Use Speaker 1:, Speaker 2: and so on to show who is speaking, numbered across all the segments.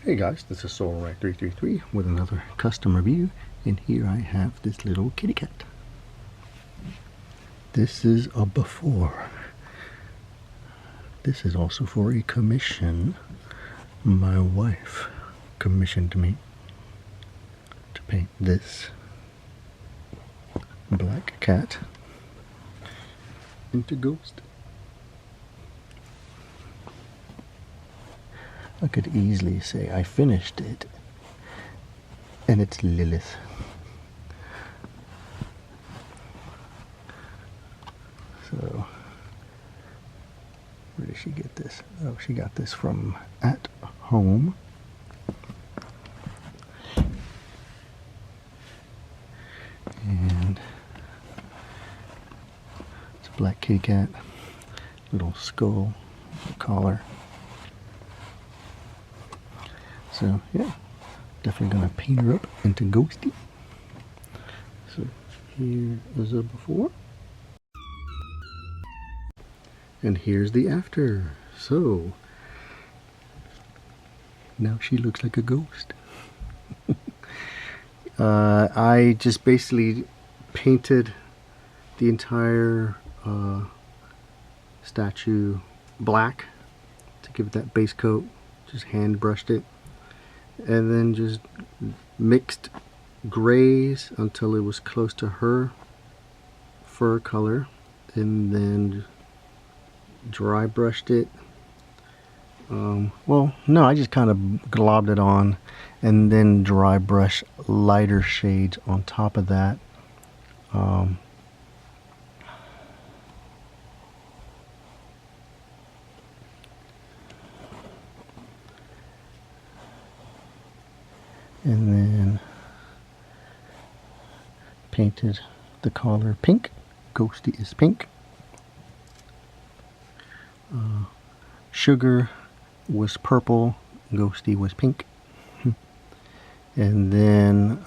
Speaker 1: Hey guys, this is SolarRack333 with another custom review, and here I have this little kitty cat. This is a before. This is also for a commission my wife commissioned me to paint this black cat into ghost. I could easily say I finished it, and it's Lilith. So, where did she get this? Oh, she got this from At Home. And it's a black kitty cat, little skull, collar. So yeah, definitely gonna paint her up into ghosty. So here is a before, and here's the after. So now she looks like a ghost. I just basically painted the entire statue black to give it that base coat. Just hand brushed it, and then just mixed grays until it was close to her fur color, and then dry brushed it. Well, no, I just kind of globbed it on and then dry brush lighter shades on top of that. And then painted the collar pink. Ghosty is pink. Sugar was purple. Ghosty was pink. And then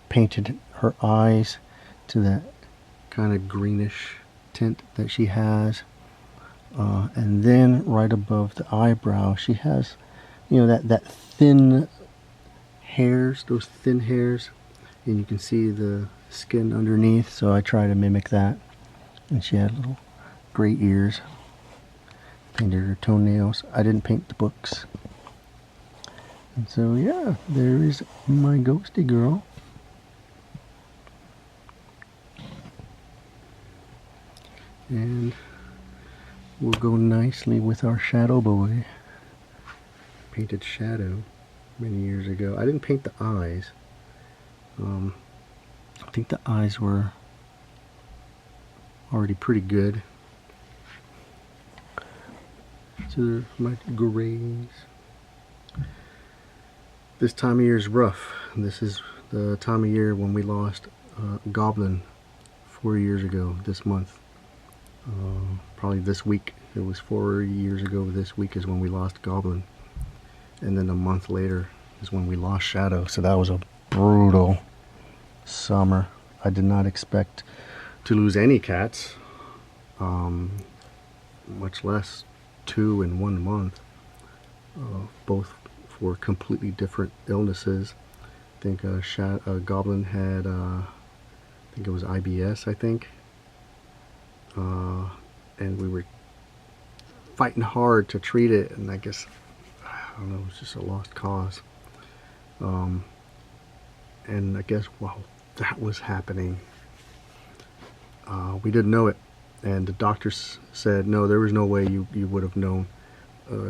Speaker 1: painted her eyes to that kind of greenish tint that she has. And then right above the eyebrow, she has, you know, that thin hairs, those thin hairs, and you can see the skin underneath, so I try to mimic that. And she had little gray ears. Painted her toenails. I didn't paint the books. And so yeah, there is my ghosty girl. And we'll go nicely with our shadow boy. Painted Shadow many years ago. I didn't paint the eyes. I think the eyes were already pretty good. So there's my grays. This time of year is rough. This is the time of year when we lost Goblin 4 years ago this month. Probably this week. It was 4 years ago this week is when we lost Goblin. And then a month later is when we lost Shadow. So that was a brutal summer. I did not expect to lose any cats, much less 2 in 1 month, both for completely different illnesses. I think Goblin had, I think it was IBS, I think, and we were fighting hard to treat it, and I guess, I don't know, it was just a lost cause. And I guess while that was happening, we didn't know it, and the doctors said no, there was no way you would have known.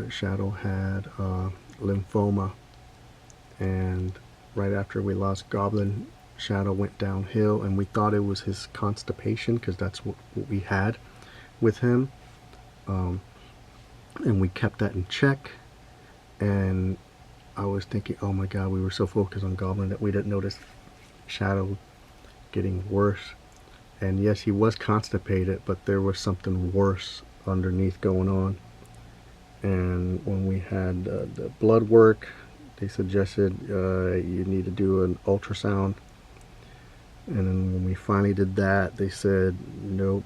Speaker 1: Shadow had lymphoma, and right after we lost Goblin, Shadow went downhill, and we thought it was his constipation because that's what we had with him, and we kept that in check. And I was thinking, oh my god, we were so focused on Goblin that we didn't notice Shadow getting worse. And yes, he was constipated, but there was something worse underneath going on. And when we had the blood work, they suggested you need to do an ultrasound. And then when we finally did that, they said nope.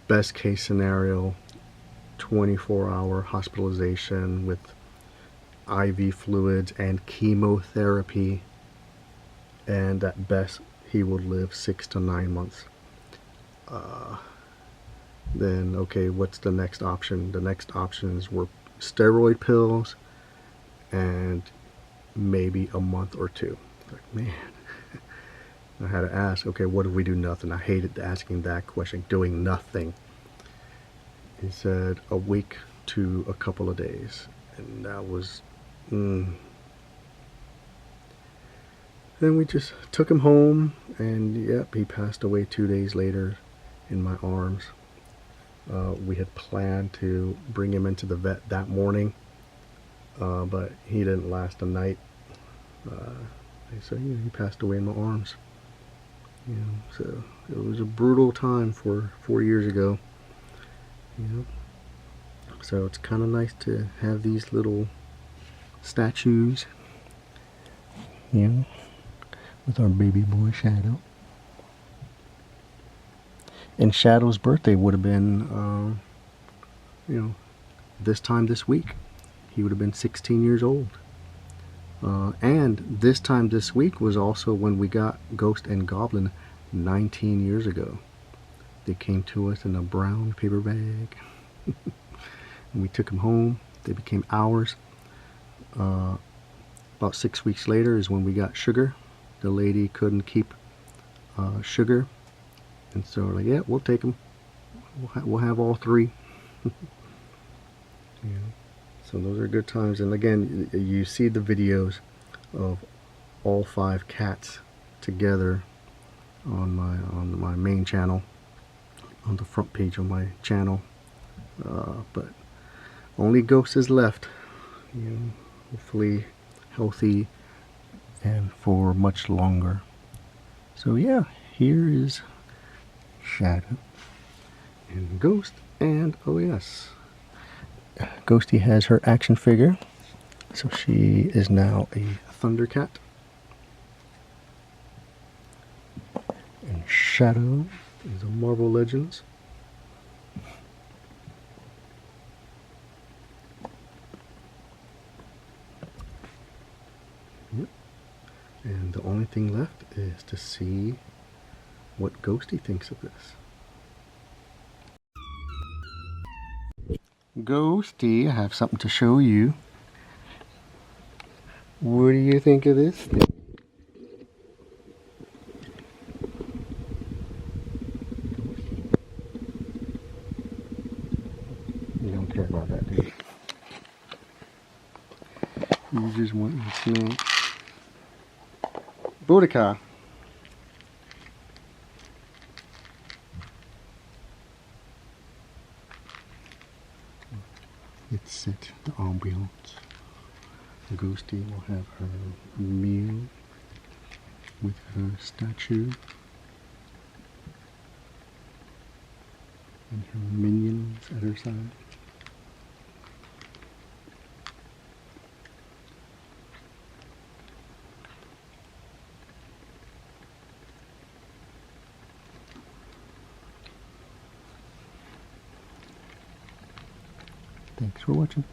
Speaker 1: Best case scenario, 24-hour hospitalization with IV fluids and chemotherapy, and at best he would live 6 to 9 months. Then okay, what's the next option? The next options were steroid pills and maybe a month or two. Like, man, I had to ask, okay, what if we do nothing? I hated asking that question, doing nothing. He said a week to a couple of days, and that was Then we just took him home, and yep, he passed away 2 days later in my arms. We had planned to bring him into the vet that morning, but he didn't last a night. So he passed away in my arms. So it was a brutal time for 4 years ago. So it's kind of nice to have these little statues, with our baby boy Shadow. And Shadow's birthday would have been, this time this week. He would have been 16 years old. And this time this week was also when we got Ghost and Goblin 19 years ago. They came to us in a brown paper bag. And we took them home. They became ours. About 6 weeks later is when we got Sugar. The lady couldn't keep Sugar. And so we're like, yeah, we'll take them. We'll have all three. So those are good times. And again, you see the videos of all 5 cats together on my main channel, on the front page of my channel. But only Ghost is left. Hopefully healthy and for much longer. So yeah, here is Shadow and Ghost, and oh yes, Ghosty has her action figure, so she is now a Thundercat. And Shadow is a Marvel Legends. Yep. And the only thing left is to see what Ghosty thinks of this. Ghosty, I have something to show you. What do you think of this thing? You don't care about that, do you? You just want your snack. Boudica. It's set the ambiance. Ghosty will have her meal with her statue and her minions at her side. Thanks for watching.